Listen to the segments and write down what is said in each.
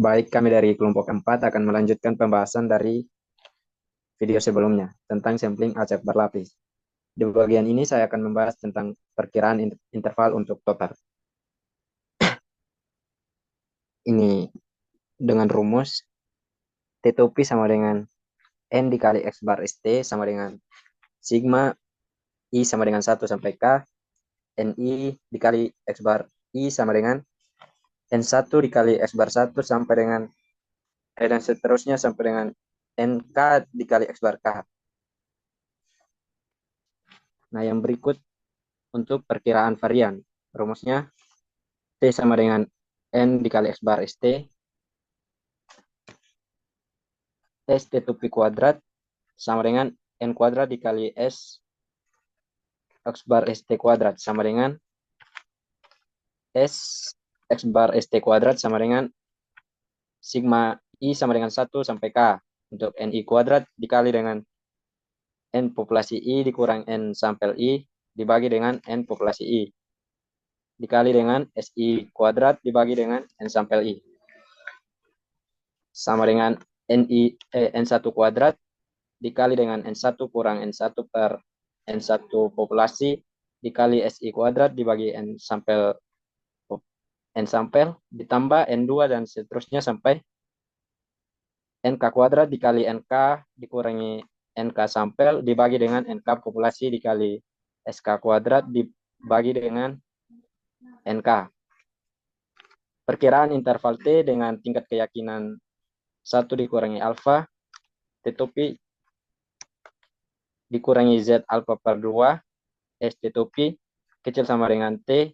Baik, kami dari kelompok 4 akan melanjutkan pembahasan dari video sebelumnya tentang sampling acak berlapis. Di bagian ini saya akan membahas tentang perkiraan interval untuk total. Ini dengan rumus T2P sama dengan N dikali X bar ST sama dengan sigma I sama dengan 1 sampai K, NI dikali X bar I sama dengan N1 dikali X bar 1 sampai dengan dan seterusnya sampai dengan NK dikali X bar K. Nah, yang berikut untuk perkiraan varian. Rumusnya T sama dengan N dikali X bar ST, S T2P kuadrat sama dengan N kuadrat dikali S X bar ST kuadrat sama dengan S X bar ST kuadrat sama dengan sigma I sama dengan 1 sampai K. Untuk NI kuadrat dikali dengan N populasi I dikurang N sampel I dibagi dengan N populasi I. Dikali dengan SI kuadrat dibagi dengan N sampel I. Sama dengan N1 kuadrat dikali dengan N1 kurang N1 per N1 populasi dikali SI kuadrat dibagi N sampel ditambah N2 dan seterusnya sampai NK kuadrat dikali NK dikurangi NK sampel dibagi dengan NK populasi dikali SK kuadrat dibagi dengan NK. Perkiraan interval T dengan tingkat keyakinan 1 dikurangi alfa T2P dikurangi Z alfa per 2 S T2P kecil sama dengan T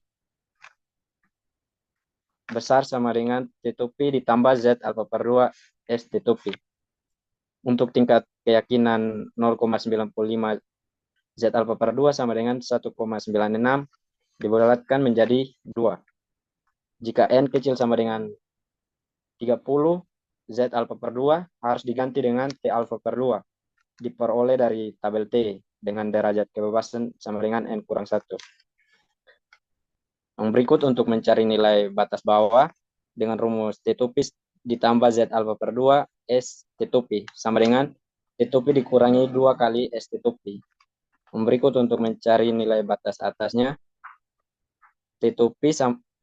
besar sama dengan T2P ditambah Z alfa per 2 S T2P. Untuk tingkat keyakinan 0,95 Z alfa per 2 sama dengan 1,96 dibulatkan menjadi 2. Jika N kecil sama dengan 30, Z alfa per 2 harus diganti dengan T alfa per 2 diperoleh dari tabel T dengan derajat kebebasan sama dengan N kurang 1. Yang berikut untuk mencari nilai batas bawah dengan rumus T2P ditambah Z alfa per 2 S T2P sama dengan T2P dikurangi 2 kali S T2P. Yang berikut untuk mencari nilai batas atasnya T2P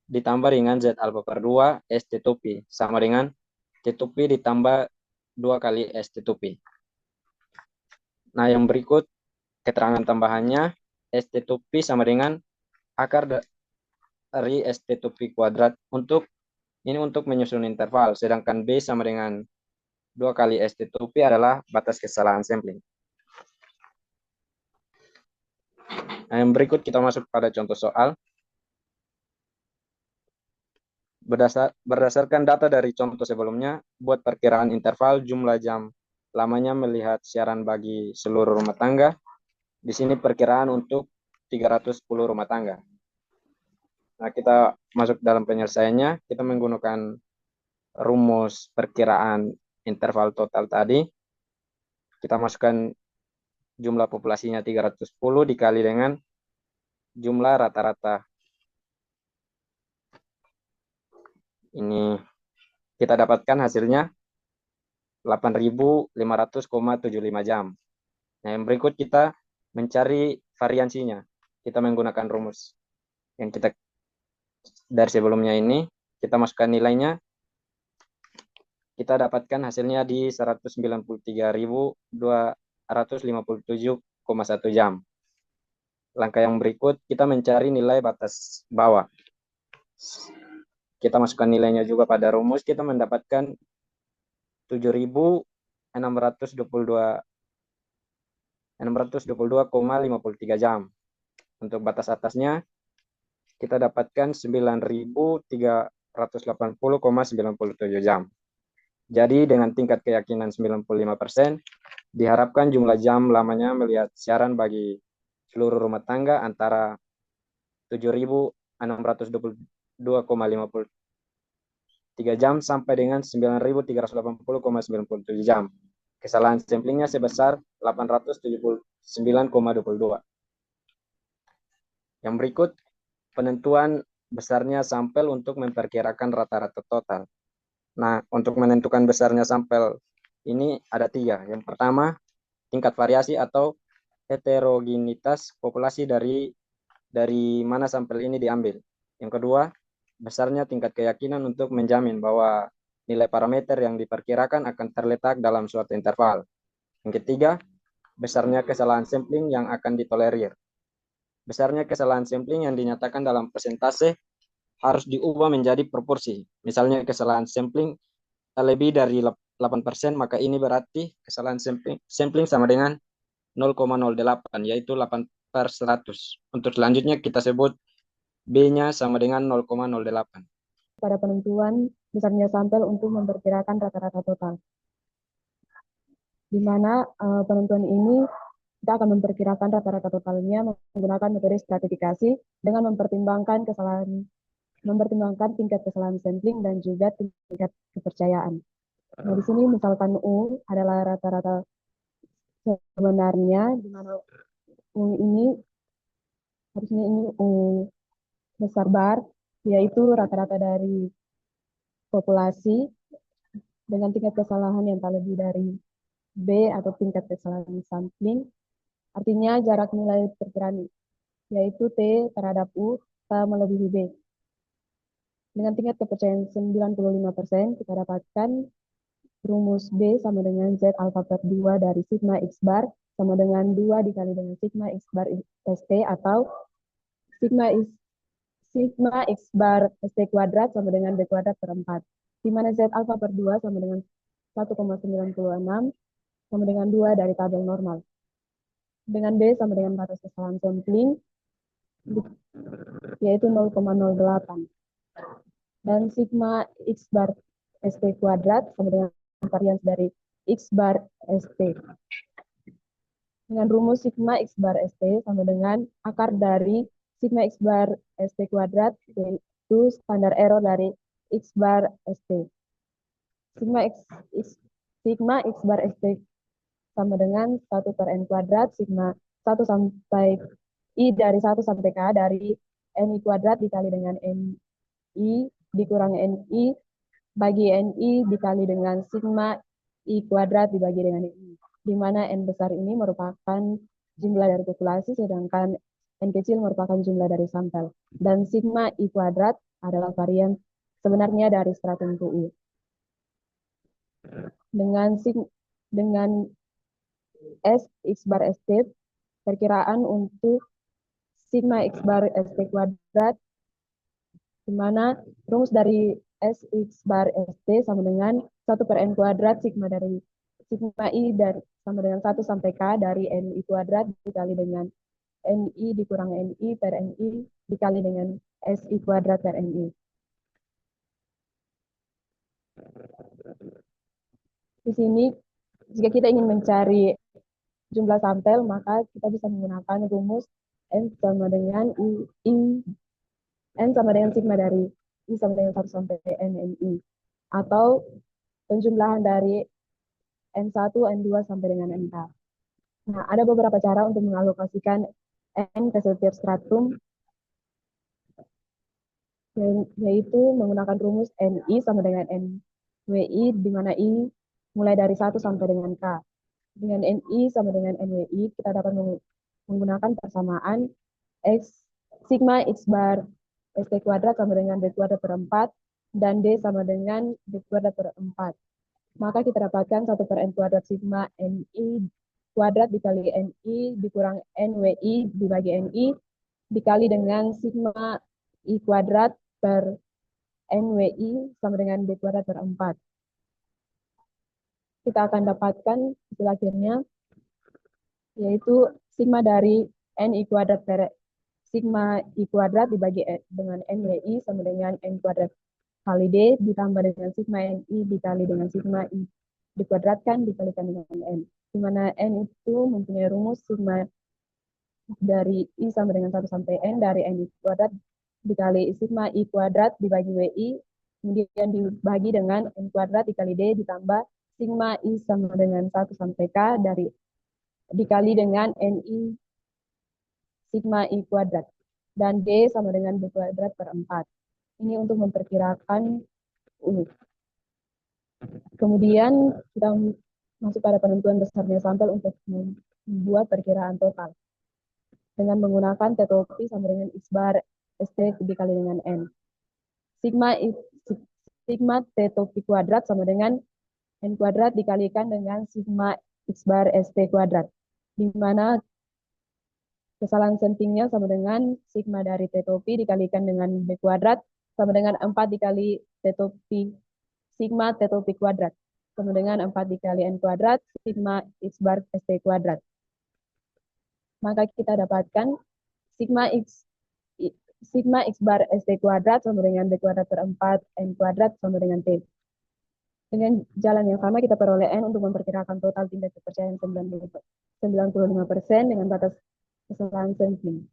ditambah dengan Z alfa per 2 S T2P sama dengan T2P ditambah 2 kali S T2P. Nah, yang berikut keterangan tambahannya S T2P sama dengan akar dari S T2P kuadrat untuk menyusun interval, sedangkan B sama dengan 2 kali S T2P adalah batas kesalahan sampling. Nah, yang berikut kita masuk pada contoh soal. Berdasarkan data dari contoh sebelumnya, buat perkiraan interval jumlah jam lamanya melihat siaran bagi seluruh rumah tangga. Di sini perkiraan untuk 310 rumah tangga. Nah, kita masuk dalam penyelesaiannya. Kita menggunakan rumus perkiraan interval total tadi. Kita masukkan jumlah populasinya 310 dikali dengan jumlah rata-rata. Ini kita dapatkan hasilnya 8.500,75 jam. Nah, yang berikut kita mencari variansinya. Kita menggunakan rumus yang kita dari sebelumnya ini. Kita masukkan nilainya. Kita dapatkan hasilnya di 193.257,1 jam. Langkah yang berikut, kita mencari nilai batas bawah. Kita masukkan nilainya juga pada rumus, kita mendapatkan 7.622,53 jam. Untuk batas atasnya, kita dapatkan 9.380,97 jam. Jadi dengan tingkat keyakinan 95%, diharapkan jumlah jam lamanya melihat siaran bagi seluruh rumah tangga antara 7.622,53 jam sampai dengan 9.380,97 jam. Kesalahan samplingnya sebesar 879,22. Yang berikut penentuan besarnya sampel untuk memperkirakan rata-rata total. Nah, untuk menentukan besarnya sampel ini ada tiga. Yang pertama, tingkat variasi atau heterogenitas populasi dari mana sampel ini diambil. Yang kedua, besarnya tingkat keyakinan untuk menjamin bahwa nilai parameter yang diperkirakan akan terletak dalam suatu interval. Yang ketiga, besarnya kesalahan sampling yang akan ditolerir. Besarnya kesalahan sampling yang dinyatakan dalam persentase harus diubah menjadi proporsi. Misalnya kesalahan sampling lebih dari 8%, maka ini berarti kesalahan sampling sama dengan 0,08, yaitu 8/100. Untuk selanjutnya kita sebut B-nya sama dengan 0,08. Pada penentuan besarnya sampel untuk memperkirakan rata-rata total, di mana penentuan ini kita akan memperkirakan rata-rata totalnya menggunakan metode stratifikasi dengan mempertimbangkan tingkat kesalahan sampling dan juga tingkat kepercayaan. Nah, di sini misalkan U adalah rata-rata sebenarnya, di mana U ini harusnya ini U besar bar, yaitu rata-rata dari populasi dengan tingkat kesalahan yang tak lebih dari B atau tingkat kesalahan sampling. Artinya jarak nilai perkiraan yaitu T terhadap U tak melebihi B. Dengan tingkat kepercayaan 95%, kita dapatkan rumus B sama dengan Z alfa per 2 dari sigma X bar sama dengan 2 dikali dengan sigma X bar ST atau sigma X, sigma X bar ST kuadrat sama dengan B kuadrat per 4. Di mana Z alfa per 2 sama dengan 1,96 sama dengan 2 dari tabel normal. Dengan B sama dengan batas kesalahan sampling, yaitu 0,08. Dan sigma X bar ST kuadrat sama dengan varians dari X bar ST. Dengan rumus sigma X bar ST sama dengan akar dari sigma X bar ST kuadrat, yaitu standar error dari X bar ST. Sigma X, sigma X bar ST sama dengan 1 per N kuadrat, sigma 1 sampai I dari 1 sampai K dari NI kuadrat dikali dengan NI dikurangi NI bagi NI dikali dengan sigma I kuadrat dibagi dengan NI. Di mana N besar ini merupakan jumlah dari populasi, sedangkan N kecil merupakan jumlah dari sampel. Dan sigma I kuadrat adalah varian sebenarnya dari stratum TI. Dengan S X bar ST, perkiraan untuk sigma X bar ST kuadrat, di mana rumus dari S X bar ST sama dengan 1 per N kuadrat sigma dari sigma I dan sama dengan 1 sampai K dari NI kuadrat dikali dengan NI dikurangi NI per NI dikali dengan SI kuadrat per NI. Di sini, jika kita ingin mencari jumlah sampel, maka kita bisa menggunakan rumus N sama dengan N sama dengan sigma dari I sama dengan 1 sampai NNI. Atau penjumlahan dari N1, N2 sampai dengan NK. Nah, ada beberapa cara untuk mengalokasikan N ke setiap stratum, yaitu menggunakan rumus NI sama dengan NWI, di mana I mulai dari 1 sampai dengan K. Dengan NI sama dengan NWI, kita dapat menggunakan persamaan X, sigma X bar ST kuadrat sama dengan B kuadrat per 4, dan D sama dengan B kuadrat per 4. Maka kita dapatkan 1 per N kuadrat sigma NI kuadrat dikali NI dikurang NWI dibagi NI dikali dengan sigma I kuadrat per NWI sama dengan B kuadrat per 4. Kita akan dapatkan hasil akhirnya, yaitu sigma dari NI kuadrat per sigma I kuadrat dibagi dengan NWI sama dengan N kuadrat kali D ditambah dengan sigma NI dikali dengan sigma I dikuadratkan dikalikan dengan N. Di mana N itu mempunyai rumus sigma dari I sama dengan 1 sampai N dari NI kuadrat dikali sigma I kuadrat dibagi WI, kemudian dibagi dengan N kuadrat dikali D ditambah sigma I sama dengan 1 sampai K dari dikali dengan NI sigma I kuadrat. Dan D sama dengan B kuadrat per 4. Ini untuk memperkirakan U. Kemudian kita masuk pada penentuan besarnya sampel untuk membuat perkiraan total dengan menggunakan T-topi sama dengan X bar ST dikali dengan N. Sigma T-topi kuadrat sama dengan N kuadrat dikalikan dengan sigma X bar ST kuadrat, di mana kesalahan sampingnya sama dengan sigma dari T-topi dikalikan dengan B kuadrat sama dengan 4 dikali T-topi sigma T-topi kuadrat sama dengan 4 dikali N kuadrat sigma X bar ST kuadrat. Maka kita dapatkan sigma X bar ST kuadrat sama dengan B kuadrat per 4 N kuadrat sama dengan T. Dengan jalan yang sama kita peroleh N untuk memperkirakan total tingkat kepercayaan 95% dengan batas kesalahan sampling.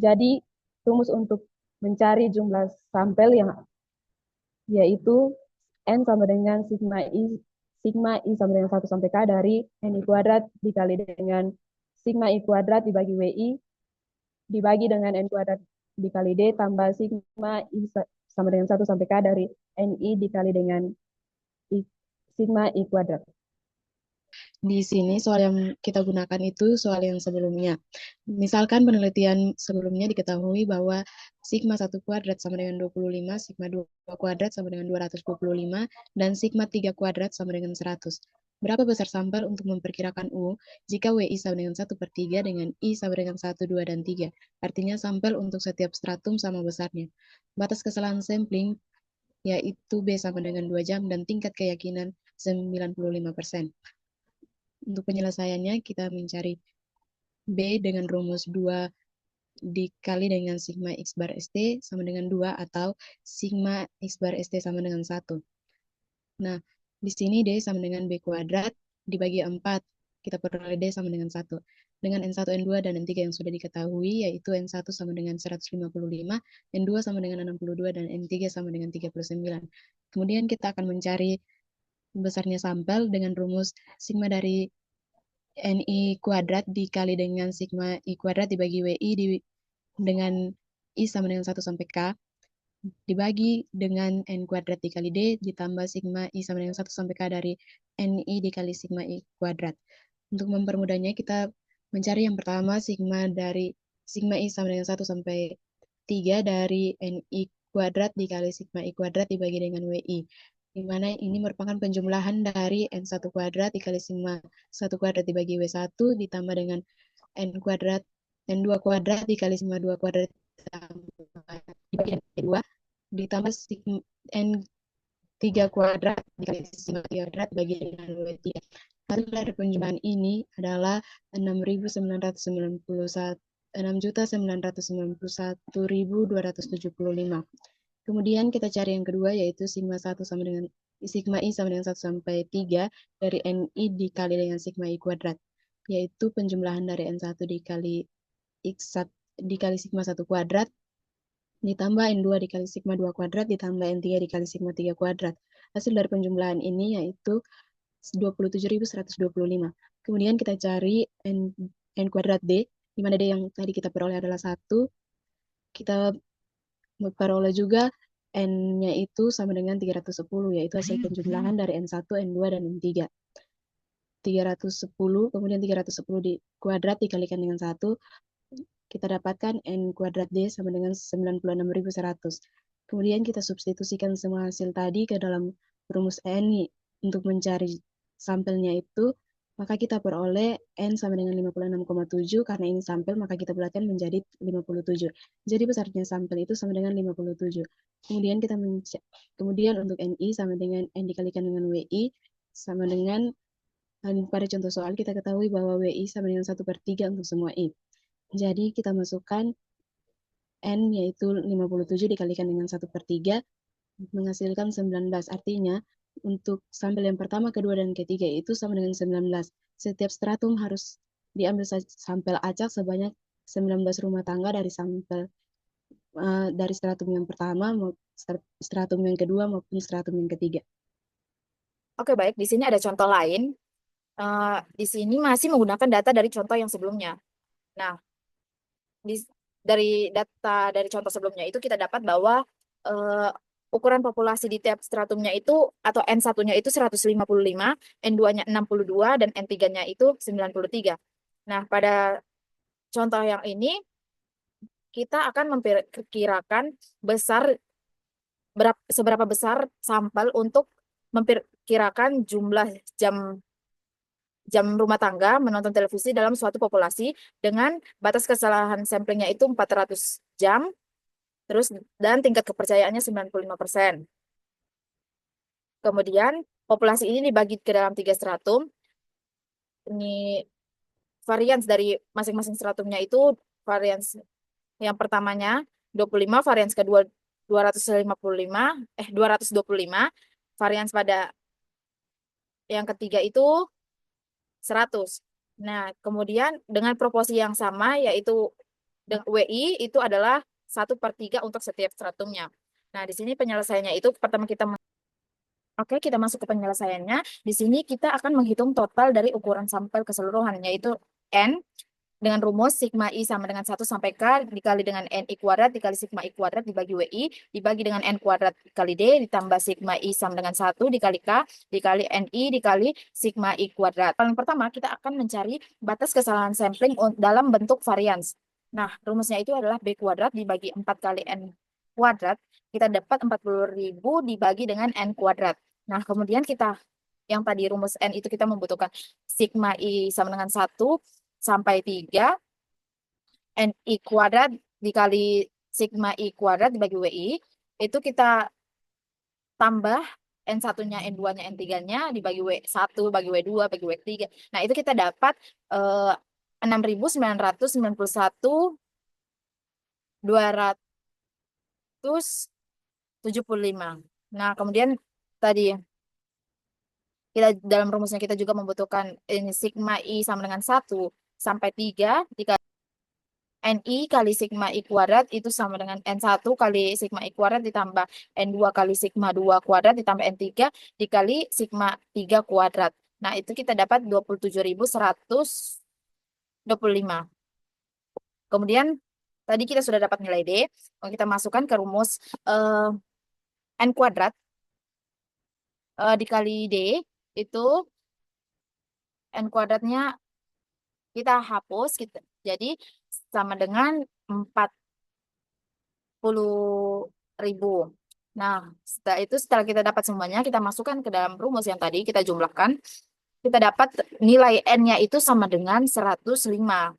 Jadi rumus untuk mencari jumlah sampel yang yaitu N sama dengan sigma I sama dengan 1 sampai K dari N I kuadrat dikali dengan sigma I kuadrat dibagi WI dibagi dengan N kuadrat dikali D tambah sigma I sama dengan 1 sampai K dari NI dikali dengan sigma I kuadrat. Di sini soal yang kita gunakan itu soal yang sebelumnya. Misalkan penelitian sebelumnya diketahui bahwa sigma 1 kuadrat sama dengan 25, sigma 2 kuadrat sama dengan 225, dan sigma 3 kuadrat sama dengan 100. Berapa besar sampel untuk memperkirakan U jika WI sama dengan 1/3 dengan I sama dengan 1, 2, dan 3. Artinya sampel untuk setiap stratum sama besarnya. Batas kesalahan sampling yaitu B sama dengan 2 jam dan tingkat keyakinan 95%. Untuk penyelesaiannya, kita mencari B dengan rumus 2 dikali dengan sigma X bar ST sama dengan 2 atau sigma X bar ST sama dengan 1. Nah, di sini D sama dengan B kuadrat dibagi 4. Kita peroleh D sama dengan 1. Dengan N1, N2, dan N3 yang sudah diketahui, yaitu N1 sama dengan 155, N2 sama dengan 62, dan N3 sama dengan 39. Kemudian kita akan mencari besarnya sampel dengan rumus sigma dari NI kuadrat dikali dengan sigma I kuadrat dibagi WI dengan I sama dengan 1 sampai K dibagi dengan N kuadrat dikali D ditambah sigma I sama dengan 1 sampai K dari NI dikali sigma I kuadrat. Untuk mempermudahnya kita mencari yang pertama sigma I sama dengan 1 sampai 3 dari NI kuadrat dikali sigma I kuadrat dibagi dengan WI, di mana ini merupakan penjumlahan dari N1 kuadrat dikali sigma 1 kuadrat dibagi W1 ditambah dengan N2 kuadrat dikali sigma 2 kuadrat dibagi dengan W2 ditambah sigma N3 kuadrat dikali sigma 3 kuadrat dibagi dengan W3. Hasil dari penjumlahan ini adalah 6.991.275. Kemudian kita cari yang kedua yaitu sigma I sama dengan 1 sampai 3 dari NI dikali dengan sigma I kuadrat, yaitu penjumlahan dari N1 dikali X1 dikali sigma 1 kuadrat ditambah N2 dikali sigma 2 kuadrat ditambah N3 dikali sigma 3 kuadrat. Hasil dari penjumlahan ini yaitu 27.125. Kemudian kita cari N kuadrat D, di mana D yang tadi kita peroleh adalah 1. Kita peroleh juga N-nya itu sama dengan 310, yaitu hasil penjumlahan dari N1, N2, dan N3. 310, kemudian 310 di kuadrat dikalikan dengan 1, kita dapatkan N kuadrat D sama dengan 96.100. Kemudian kita substitusikan semua hasil tadi ke dalam rumus N untuk mencari sampelnya itu, maka kita peroleh N sama dengan 56,7, karena ini sampel maka kita bulatkan menjadi 57. Jadi besarnya sampel itu sama dengan 57. Kemudian untuk NI sama dengan N dikalikan dengan WI sama dengan pada contoh soal kita ketahui bahwa WI sama dengan 1/3 untuk semua I. Jadi kita masukkan N yaitu 57 dikalikan dengan 1/3 menghasilkan 19. Artinya untuk sampel yang pertama, kedua, dan ketiga itu sama dengan 19. Setiap stratum harus diambil sampel acak sebanyak 19 rumah tangga dari sampel dari stratum yang pertama, stratum yang kedua, maupun stratum yang ketiga. Oke, baik. Di sini ada contoh lain. Di sini masih menggunakan data dari contoh yang sebelumnya. Nah, dari data dari contoh sebelumnya itu kita dapat bahwa ukuran populasi di tiap stratumnya itu, atau N1-nya itu 155, N2-nya 62, dan N3-nya itu 93. Nah, pada contoh yang ini, kita akan memperkirakan seberapa besar sampel untuk memperkirakan jumlah jam rumah tangga menonton televisi dalam suatu populasi dengan batas kesalahan samplingnya itu 400 jam, terus dan tingkat kepercayaannya 95%. Kemudian populasi ini dibagi ke dalam 3 stratum. Ini varians dari masing-masing stratumnya itu, varians yang pertamanya 25, varians kedua 225, varians pada yang ketiga itu 100. Nah, kemudian dengan proporsi yang sama, yaitu WI itu adalah 1/3 untuk setiap stratumnya. Nah, di sini penyelesaiannya itu pertama Oke, kita masuk ke penyelesaiannya. Di sini kita akan menghitung total dari ukuran sampel keseluruhan, yaitu N dengan rumus sigma I sama dengan 1 sampai K dikali dengan NI kuadrat dikali sigma I kuadrat dibagi WI dibagi dengan N kuadrat dikali D ditambah sigma I sama dengan 1 dikali K dikali NI dikali sigma I kuadrat. Paling pertama kita akan mencari batas kesalahan sampling dalam bentuk varians. Nah, rumusnya itu adalah B kuadrat dibagi 4 kali N kuadrat. Kita dapat 40.000 dibagi dengan N kuadrat. Nah, kemudian yang tadi rumus N itu kita membutuhkan sigma I sama dengan 1 sampai 3, NI kuadrat dikali sigma I kuadrat dibagi WI, itu kita tambah N1-nya, N2-nya, N3-nya dibagi W1, bagi W2, bagi W3. Nah, itu kita dapat 6.991.275. Nah, kemudian tadi dalam rumusnya kita juga membutuhkan ini sigma I sama dengan 1 sampai 3 dikali NI kali sigma I kuadrat itu sama dengan N1 kali sigma I kuadrat ditambah N2 kali sigma 2 kuadrat ditambah N3 dikali sigma 3 kuadrat. Nah, itu kita dapat 27.125. Kemudian, tadi kita sudah dapat nilai D. Kita masukkan ke rumus N kuadrat dikali D, itu N kuadratnya kita hapus. Jadi, sama dengan 40.000. Nah, setelah kita dapat semuanya, kita masukkan ke dalam rumus yang tadi kita jumlahkan. Kita dapat nilai N-nya itu sama dengan 105.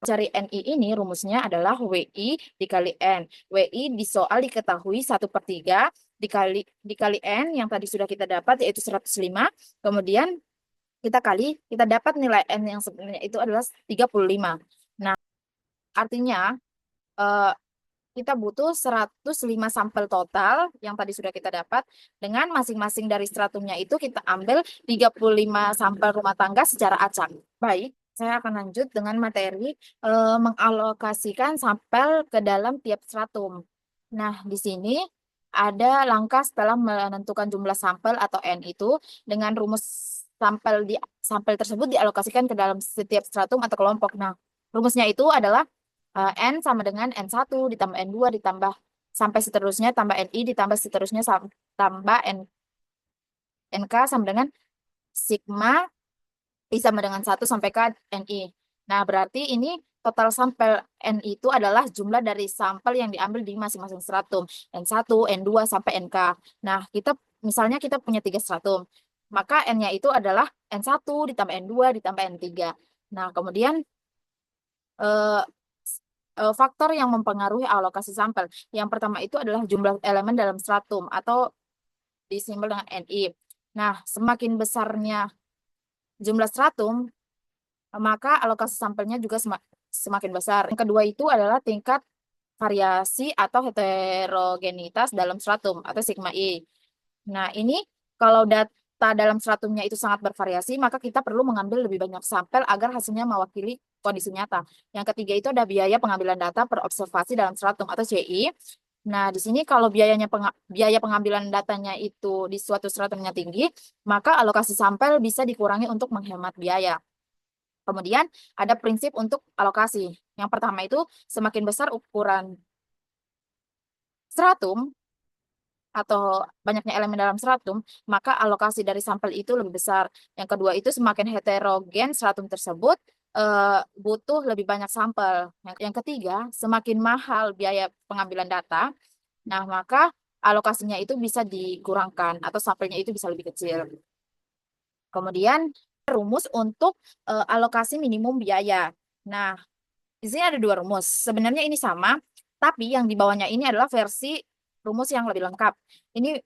Cari NI ini rumusnya adalah WI dikali N. WI di soal diketahui 1/3 dikali N yang tadi sudah kita dapat yaitu 105. Kemudian kita dapat nilai N yang sebenarnya itu adalah 35. Nah, artinya kita butuh 105 sampel total yang tadi sudah kita dapat. Dengan masing-masing dari stratumnya itu kita ambil 35 sampel rumah tangga secara acak. Baik, saya akan lanjut dengan materi mengalokasikan sampel ke dalam tiap stratum. Nah, di sini ada langkah setelah menentukan jumlah sampel atau N itu dengan rumus sampel tersebut dialokasikan ke dalam setiap stratum atau kelompok. Nah, rumusnya itu adalah N sama dengan N1 ditambah N2 ditambah sampai seterusnya tambah NI ditambah seterusnya tambah NK sama dengan sigma I sama dengan 1 sampai K NI. Nah, berarti ini total sampel N itu adalah jumlah dari sampel yang diambil di masing-masing stratum. N1, N2, sampai NK. Nah, misalnya kita punya 3 stratum. Maka N-nya itu adalah N1 ditambah N2 ditambah N3. Nah, kemudian faktor yang mempengaruhi alokasi sampel. Yang pertama itu adalah jumlah elemen dalam stratum atau disimbol dengan NI. Nah, semakin besarnya jumlah stratum, maka alokasi sampelnya juga semakin besar. Yang kedua itu adalah tingkat variasi atau heterogenitas dalam stratum atau sigma I. Nah, ini kalau data dalam stratumnya itu sangat bervariasi, maka kita perlu mengambil lebih banyak sampel agar hasilnya mewakili kondisi nyata. Yang ketiga itu ada biaya pengambilan data per observasi dalam stratum atau CI. Nah, di sini kalau biaya pengambilan datanya itu di suatu stratumnya tinggi, maka alokasi sampel bisa dikurangi untuk menghemat biaya. Kemudian ada prinsip untuk alokasi. Yang pertama itu semakin besar ukuran stratum, atau banyaknya elemen dalam stratum, maka alokasi dari sampel itu lebih besar. Yang kedua itu semakin heterogen stratum tersebut, butuh lebih banyak sampel. Yang ketiga, semakin mahal biaya pengambilan data, nah maka alokasinya itu bisa dikurangkan atau sampelnya itu bisa lebih kecil. Kemudian rumus untuk alokasi minimum biaya. Nah, di sini ada dua rumus. Sebenarnya ini sama, tapi yang di bawahnya ini adalah versi rumus yang lebih lengkap. Ini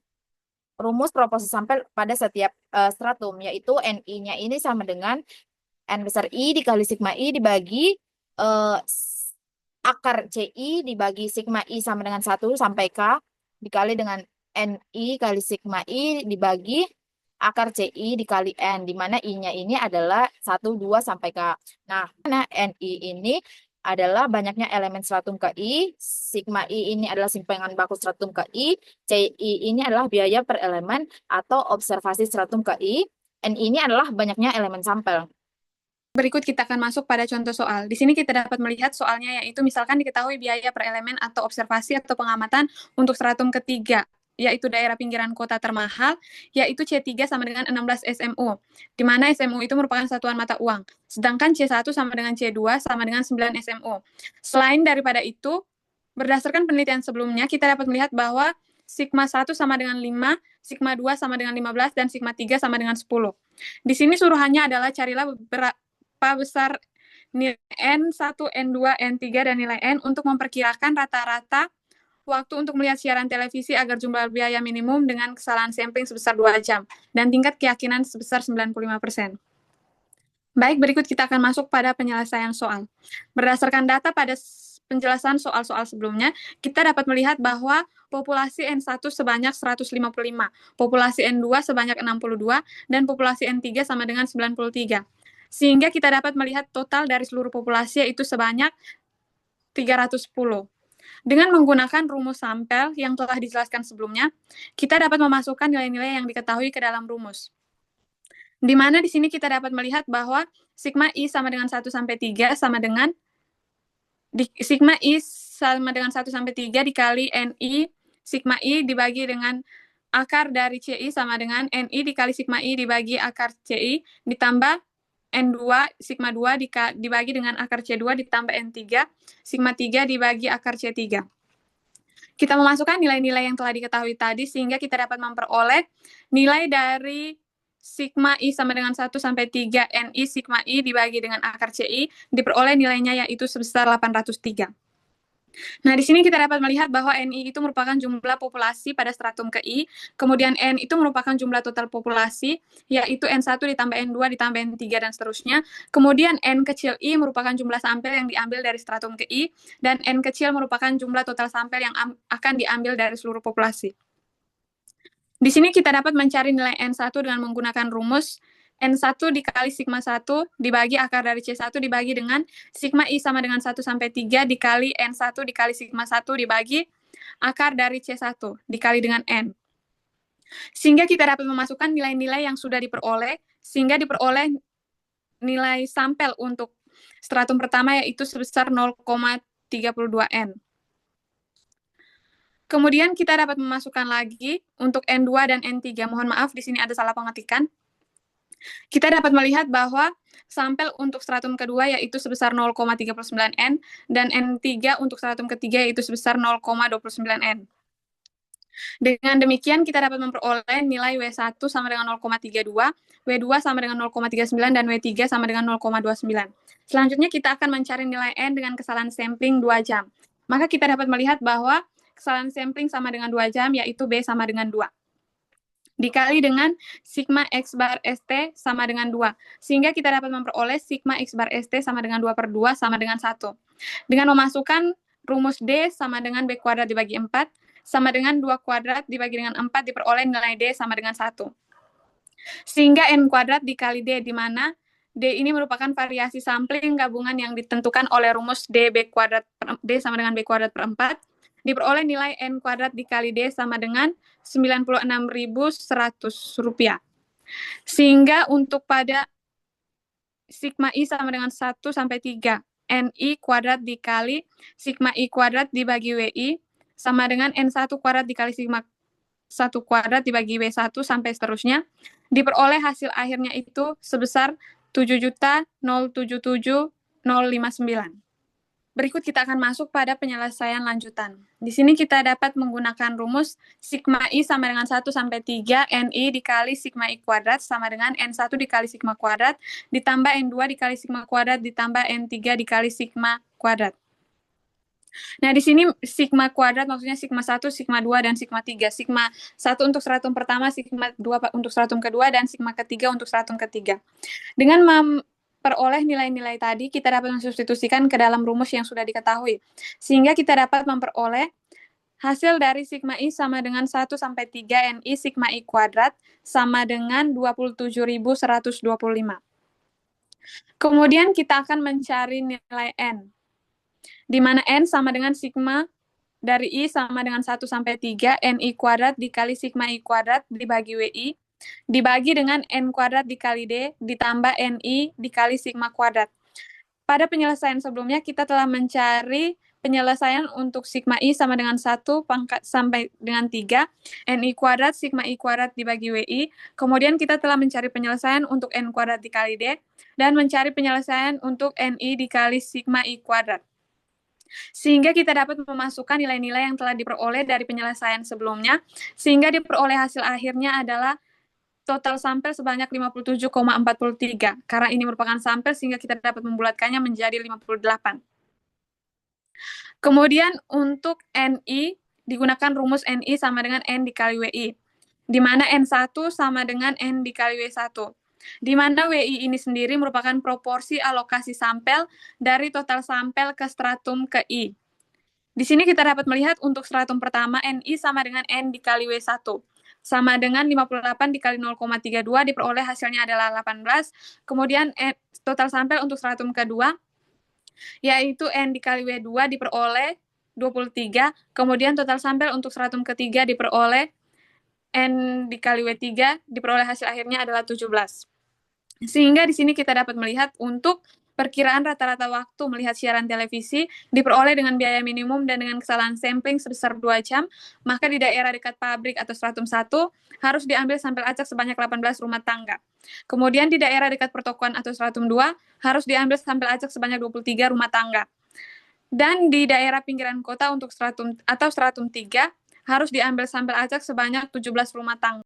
rumus proporsi sampel pada setiap stratum, yaitu NI-nya ini sama dengan N besar I dikali sigma I dibagi akar CI dibagi sigma I sama dengan 1 sampai K dikali dengan NI kali sigma I dibagi akar CI dikali N, di mana I-nya ini adalah 1, 2 sampai K. Nah, NI ini adalah banyaknya elemen stratum ke I, sigma I ini adalah simpangan baku stratum ke I, CI ini adalah biaya per elemen atau observasi stratum ke I, NI ini adalah banyaknya elemen sampel. Berikut kita akan masuk pada contoh soal. Di sini kita dapat melihat soalnya, yaitu misalkan diketahui biaya per elemen atau observasi atau pengamatan untuk stratum ketiga, yaitu daerah pinggiran kota termahal, yaitu C3 sama dengan 16 SMU, di mana SMU itu merupakan satuan mata uang, sedangkan C1 sama dengan C2 sama dengan 9 SMU. Selain daripada itu, berdasarkan penelitian sebelumnya, kita dapat melihat bahwa sigma 1 sama dengan 5, sigma 2 sama dengan 15, dan sigma 3 sama dengan 10. Di sini suruhannya adalah carilah berapa besar nilai N1, N2, N3, dan nilai N untuk memperkirakan rata-rata waktu untuk melihat siaran televisi agar jumlah biaya minimum dengan kesalahan sampling sebesar 2 jam dan tingkat keyakinan sebesar 95%. Baik, berikut kita akan masuk pada penyelesaian soal. Berdasarkan data pada penjelasan soal-soal sebelumnya, kita dapat melihat bahwa populasi N1 sebanyak 155, populasi N2 sebanyak 62, dan populasi N3 sama dengan 93. Sehingga kita dapat melihat total dari seluruh populasi yaitu sebanyak 310. Dengan menggunakan rumus sampel yang telah dijelaskan sebelumnya, kita dapat memasukkan nilai-nilai yang diketahui ke dalam rumus. Di mana di sini kita dapat melihat bahwa sigma I sama dengan 1 sampai 3 sama dengan sigma I sama dengan 1 sampai 3 dikali NI sigma I dibagi dengan akar dari CI sama dengan NI dikali sigma I dibagi akar CI ditambah N2 sigma 2 dibagi dengan akar C2 ditambah N3 sigma 3 dibagi akar C3. Kita memasukkan nilai-nilai yang telah diketahui tadi sehingga kita dapat memperoleh nilai dari sigma I sama dengan 1 sampai 3 NI sigma I dibagi dengan akar CI diperoleh nilainya yaitu sebesar 803. Nah, di sini kita dapat melihat bahwa NI itu merupakan jumlah populasi pada stratum ke I, kemudian N itu merupakan jumlah total populasi, yaitu N1 ditambah N2 ditambah N3 dan seterusnya. Kemudian N kecil I merupakan jumlah sampel yang diambil dari stratum ke I, dan N kecil merupakan jumlah total sampel yang akan diambil dari seluruh populasi. Di sini kita dapat mencari nilai N1 dengan menggunakan rumus N1 dikali sigma 1 dibagi akar dari C1 dibagi dengan sigma I sama dengan 1 sampai 3 dikali N1 dikali sigma 1 dibagi akar dari C1 dikali dengan N. Sehingga kita dapat memasukkan nilai-nilai yang sudah diperoleh, sehingga diperoleh nilai sampel untuk stratum pertama yaitu sebesar 0,32 N. Kemudian kita dapat memasukkan lagi untuk N2 dan N3. Mohon maaf, di sini ada salah pengetikan. Kita dapat melihat bahwa sampel untuk stratum kedua yaitu sebesar 0,39 N, dan N3 untuk stratum ketiga yaitu sebesar 0,29 N. Dengan demikian, kita dapat memperoleh nilai W1 sama dengan 0,32, W2 sama dengan 0,39, dan W3 sama dengan 0,29. Selanjutnya, kita akan mencari nilai N dengan kesalahan sampling 2 jam. Maka kita dapat melihat bahwa kesalahan sampling sama dengan 2 jam, yaitu B sama dengan 2. Dikali dengan sigma X bar ST sama dengan 2. Sehingga kita dapat memperoleh sigma X bar ST sama dengan 2/2 sama dengan 1. Dengan memasukkan rumus D sama dengan B kuadrat dibagi 4, sama dengan 2 kuadrat dibagi dengan 4 diperoleh nilai D sama dengan 1. Sehingga N kuadrat dikali D, di mana D ini merupakan variasi sampling gabungan yang ditentukan oleh rumus D sama dengan B kuadrat per 4, diperoleh nilai N kuadrat dikali D sama dengan 96.100 rupiah. Sehingga untuk pada sigma I sama dengan 1 sampai 3, NI kuadrat dikali sigma I kuadrat dibagi WI sama dengan N1 kuadrat dikali sigma 1 kuadrat dibagi W1 sampai seterusnya, diperoleh hasil akhirnya itu sebesar 7.077.059. Berikut kita akan masuk pada penyelesaian lanjutan. Di sini kita dapat menggunakan rumus sigma I sama dengan 1 sampai 3 NI dikali sigma I kuadrat sama dengan N1 dikali sigma kuadrat ditambah N2 dikali sigma kuadrat ditambah N3 dikali sigma kuadrat. Nah, di sini sigma kuadrat maksudnya sigma 1, sigma 2, dan sigma 3. Sigma 1 untuk stratum pertama, sigma 2 untuk stratum kedua, dan sigma ketiga untuk stratum ketiga. Dengan memperoleh nilai-nilai tadi, kita dapat mensubstitusikan ke dalam rumus yang sudah diketahui. Sehingga kita dapat memperoleh hasil dari sigma I sama dengan 1 sampai 3 NI sigma I kuadrat sama dengan 27.125. Kemudian kita akan mencari nilai N, di mana N sama dengan sigma dari I sama dengan 1 sampai 3 NI kuadrat dikali sigma I kuadrat dibagi WI, dibagi dengan N kuadrat dikali D, ditambah NI dikali sigma kuadrat. Pada penyelesaian sebelumnya, kita telah mencari penyelesaian untuk sigma I sama dengan 1 pangkat sampai dengan 3, NI kuadrat sigma I kuadrat dibagi WI, kemudian kita telah mencari penyelesaian untuk N kuadrat dikali D, dan mencari penyelesaian untuk NI dikali sigma I kuadrat. Sehingga kita dapat memasukkan nilai-nilai yang telah diperoleh dari penyelesaian sebelumnya, sehingga diperoleh hasil akhirnya adalah total sampel sebanyak 57,43. Karena ini merupakan sampel, sehingga kita dapat membulatkannya menjadi 58. Kemudian untuk NI, digunakan rumus NI sama dengan N dikali WI, di mana N1 sama dengan N dikali W1. Di mana WI ini sendiri merupakan proporsi alokasi sampel dari total sampel ke stratum ke I. Di sini kita dapat melihat untuk stratum pertama NI sama dengan N dikali W1. Sama dengan 58 dikali 0,32 diperoleh hasilnya adalah 18. Kemudian total sampel untuk stratum kedua, yaitu N dikali W2 diperoleh 23. Kemudian total sampel untuk stratum ketiga diperoleh N dikali W3 diperoleh hasil akhirnya adalah 17. Sehingga di sini kita dapat melihat untuk perkiraan rata-rata waktu melihat siaran televisi diperoleh dengan biaya minimum dan dengan kesalahan sampling sebesar 2 jam, maka di daerah dekat pabrik atau stratum 1 harus diambil sampel acak sebanyak 18 rumah tangga. Kemudian di daerah dekat pertokoan atau stratum 2 harus diambil sampel acak sebanyak 23 rumah tangga. Dan di daerah pinggiran kota untuk stratum 3 harus diambil sampel acak sebanyak 17 rumah tangga.